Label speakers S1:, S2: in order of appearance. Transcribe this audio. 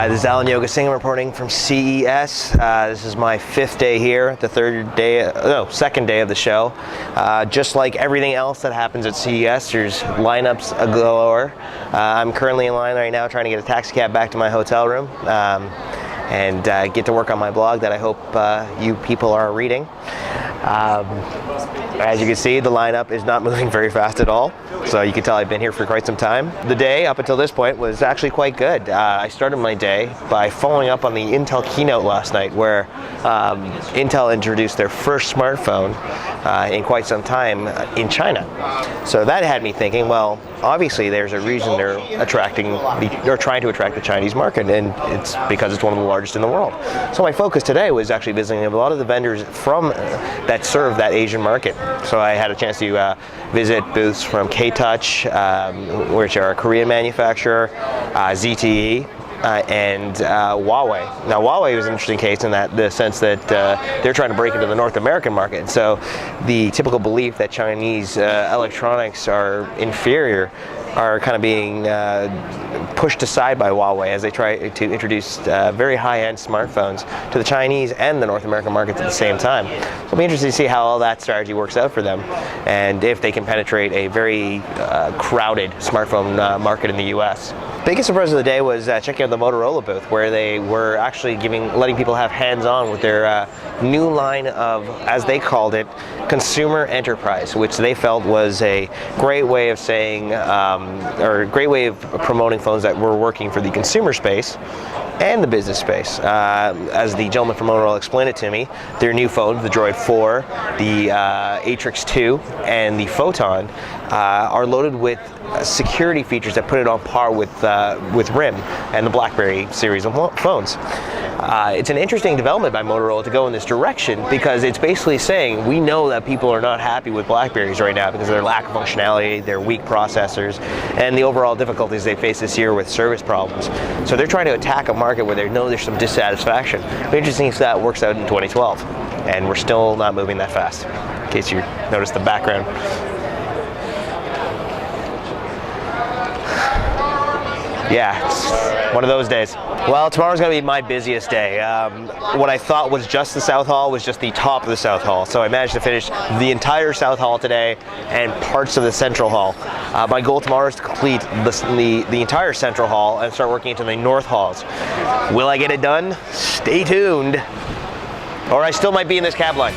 S1: Hi, this is Allan Yogasingam reporting from CES. This is my fifth day here, the second day of the show. Just like everything else that happens at CES, there's lineups galore. I'm currently in line right now trying to get a taxi cab back to my hotel room and get to work on my blog that I hope you people are reading. As you can see, the lineup is not moving very fast at all, so you can tell I've been here for quite some time. The day up until this point was actually quite good. I started my day by following up on the Intel keynote last night, where Intel introduced their first smartphone in quite some time in China. So that had me thinking, well, obviously there's a reason they're trying to attract the Chinese market, and it's because it's one of the largest in the world. So my focus today was actually visiting a lot of the vendors that serve that Asian market. So I had a chance to visit booths from K-Touch, which are a Korean manufacturer, ZTE, and Huawei. Now Huawei was an interesting case in the sense that they're trying to break into the North American market. So the typical belief that Chinese electronics are inferior are kind of being pushed aside by Huawei as they try to introduce very high-end smartphones to the Chinese and the North American markets at the same time. So it'll be interesting to see how all that strategy works out for them, and if they can penetrate a very crowded smartphone market in the US. Biggest surprise of the day was checking out the Motorola booth, where they were actually letting people have hands-on with their new line of, as they called it, consumer enterprise, which they felt was a great way of saying, or a great way of promoting phones that were working for the consumer space and the business space. As the gentleman from Motorola explained it to me, their new phones, the Droid 4, the Atrix 2, and the Photon, are loaded with security features that put it on par with RIM and the BlackBerry series of phones. It's an interesting development by Motorola to go in this direction, because it's basically saying, we know that people are not happy with BlackBerries right now because of their lack of functionality, their weak processors, and the overall difficulties they face this year with service problems. So they're trying to attack a market where they know there's some dissatisfaction. It'll be interesting if that works out in 2012. And we're still not moving that fast, in case you noticed the background. Yeah, it's one of those days. Well, tomorrow's going to be my busiest day. What I thought was just the South Hall was just the top of the South Hall. So I managed to finish the entire South Hall today and parts of the Central Hall. My goal tomorrow is to complete the entire Central Hall and start working into the North Halls. Will I get it done? Stay tuned. Or I still might be in this cab line.